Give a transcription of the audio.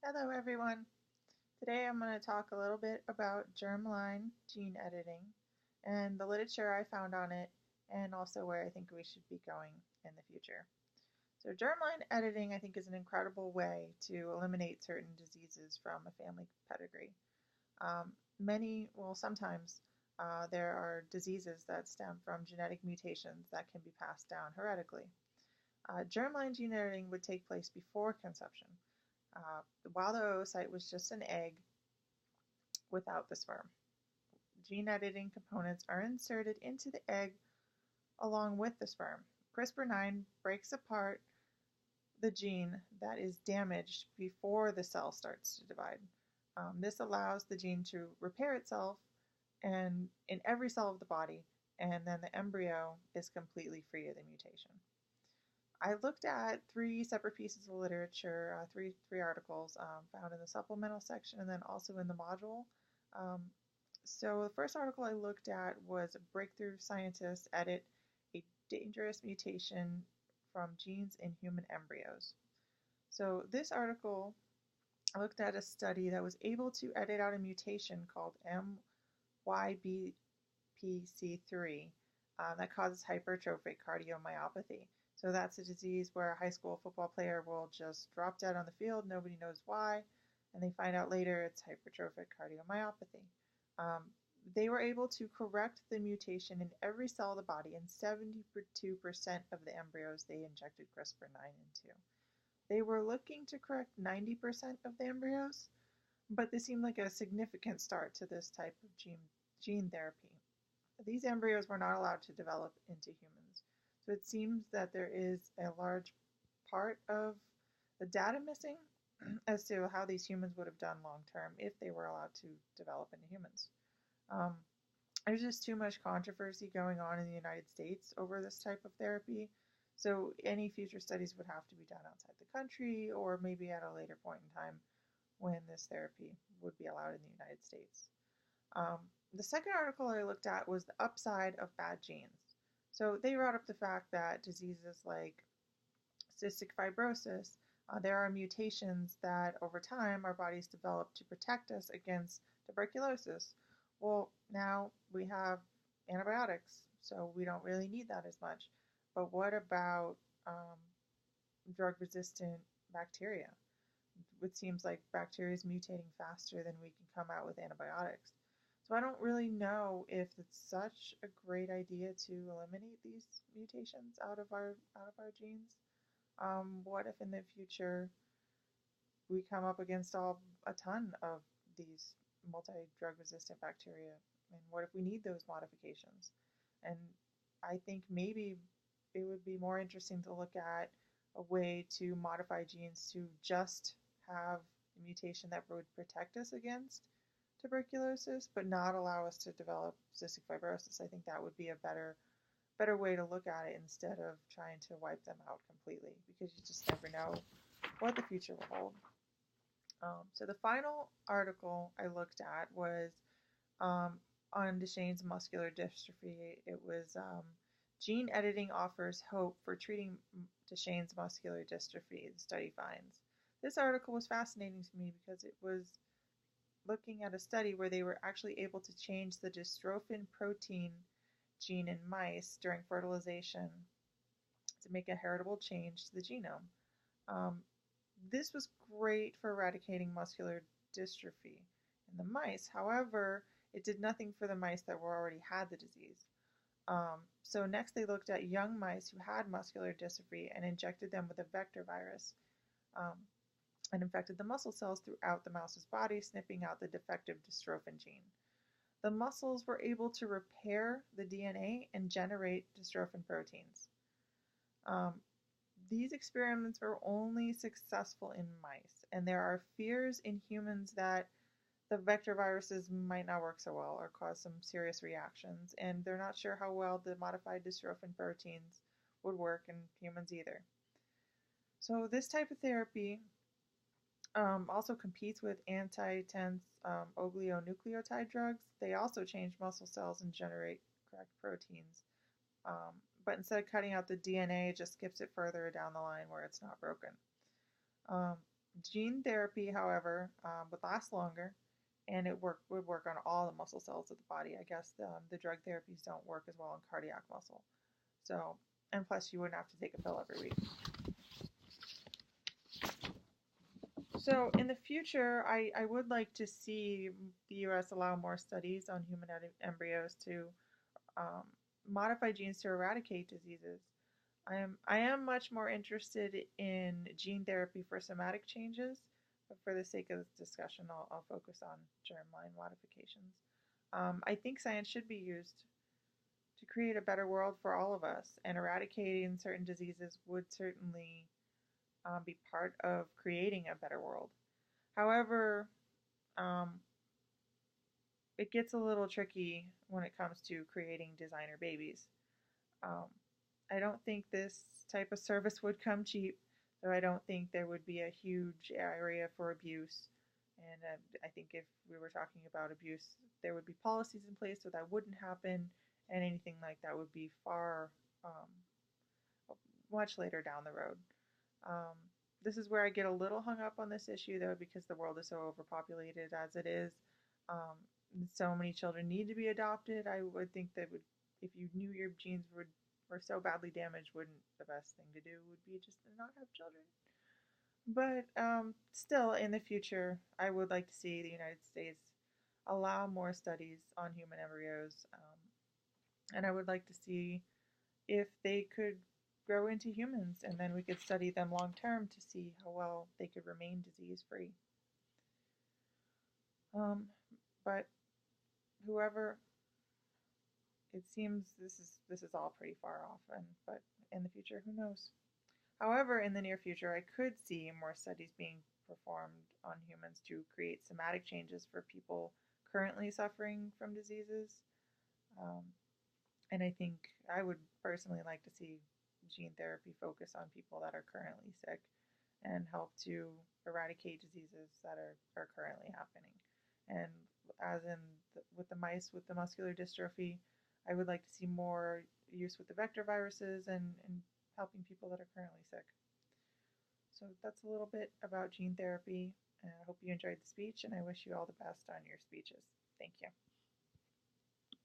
Hello, everyone. Today I'm going to talk a little bit about germline gene editing and the literature I found on it, and also where I think we should be going in the future. So, germline editing, I think, is an incredible way to eliminate certain diseases from a family pedigree. Sometimes there are diseases that stem from genetic mutations that can be passed down heretically. Germline gene editing would take place before conception, while the oocyte was just an egg without the sperm. Gene editing components are inserted into the egg along with the sperm. CRISPR-9 breaks apart the gene that is damaged before the cell starts to divide. This allows the gene to repair itself and in every cell of the body, and then the embryo is completely free of the mutation. I looked at three separate pieces of literature, three articles found in the supplemental section and then also in the module. Um, so the first article I looked at was breakthrough scientists edit a dangerous mutation from genes in human embryos. So this article looked at a study that was able to edit out a mutation called MYBPC3 that causes hypertrophic cardiomyopathy. So that's a disease where a high school football player will just drop dead on the field. Nobody knows why, and they find out later it's hypertrophic cardiomyopathy. Um, they were able to correct the mutation in every cell of the body in 72% of the embryos they injected CRISPR-9 into. They were looking to correct 90% of the embryos, but this seemed like a significant start to this type of gene therapy. These embryos were not allowed to develop into humans. So it seems that there is a large part of the data missing as to how these humans would have done long term if they were allowed to develop into humans. Um, there's just too much controversy going on in the United States over this type of therapy. So any future studies would have to be done outside the country or maybe at a later point in time when this therapy would be allowed in the United States. Um, the second article I looked at was the upside of bad genes. So they brought up the fact that diseases like cystic fibrosis, there are mutations that over time our bodies develop to protect us against tuberculosis. Well, now we have antibiotics, so we don't really need that as much. But what about drug resistant bacteria? It seems like bacteria is mutating faster than we can come out with antibiotics. So I don't really know if it's such a great idea to eliminate these mutations out of our genes. What if in the future we come up against a ton of these multi-drug resistant bacteria, and what if we need those modifications? And I think maybe it would be more interesting to look at a way to modify genes to just have a mutation that would protect us against tuberculosis, but not allow us to develop cystic fibrosis. I think that would be a better way to look at it instead of trying to wipe them out completely, because you just never know what the future will hold. So the final article I looked at was um, on Duchenne's muscular dystrophy. It was gene editing offers hope for treating Duchenne's muscular dystrophy, the study finds. This article was fascinating to me because it was looking at a study where they were actually able to change the dystrophin protein gene in mice during fertilization to make a heritable change to the genome. Um, this was great for eradicating muscular dystrophy in the mice. However, it did nothing for the mice that were already had the disease. So next they looked at young mice who had muscular dystrophy and injected them with a vector virus um, and infected the muscle cells throughout the mouse's body, snipping out the defective dystrophin gene. The muscles were able to repair the DNA and generate dystrophin proteins. Um, these experiments were only successful in mice, and there are fears in humans that the vector viruses might not work so well or cause some serious reactions, and they're not sure how well the modified dystrophin proteins would work in humans either. So this type of therapy also competes with antisense oligonucleotide drugs. They also change muscle cells and generate correct proteins. But instead of cutting out the DNA, it just skips it further down the line where it's not broken. Um, Gene therapy, however, would last longer, and would work on all the muscle cells of the body. I guess the drug therapies don't work as well in cardiac muscle. So, and plus, you wouldn't have to take a pill every week. So, in the future, I would like to see the U.S. allow more studies on human embryos to um, modify genes to eradicate diseases. I am much more interested in gene therapy for somatic changes, but for the sake of this discussion, I'll focus on germline modifications. I think science should be used to create a better world for all of us, and eradicating certain diseases would certainly be part of creating a better world. However, um, it gets a little tricky when it comes to creating designer babies. Um, I don't think this type of service would come cheap, so I don't think there would be a huge area for abuse. And I think if we were talking about abuse, there would be policies in place so that wouldn't happen, and anything like that would be far much later down the road. Um, this is where I get a little hung up on this issue, though, because the world is so overpopulated as it is. Um, so many children need to be adopted. I would think that would, if you knew your genes were so badly damaged, wouldn't the best thing to do would be just to not have children? But still, in the future, I would like to see the United States allow more studies on human embryos, and I would like to see if they could grow into humans, and then we could study them long term to see how well they could remain disease free. Um, but whoever, it seems this is all pretty far off, and but in the future, who knows? However, in the near future, I could see more studies being performed on humans to create somatic changes for people currently suffering from diseases. Um, and I think I would personally like to see gene therapy focus on people that are currently sick and help to eradicate diseases that are currently happening. And as in with the mice with the muscular dystrophy, I would like to see more use with the vector viruses and helping people that are currently sick. So that's a little bit about gene therapy. I hope you enjoyed the speech, and I wish you all the best on your speeches. Thank you.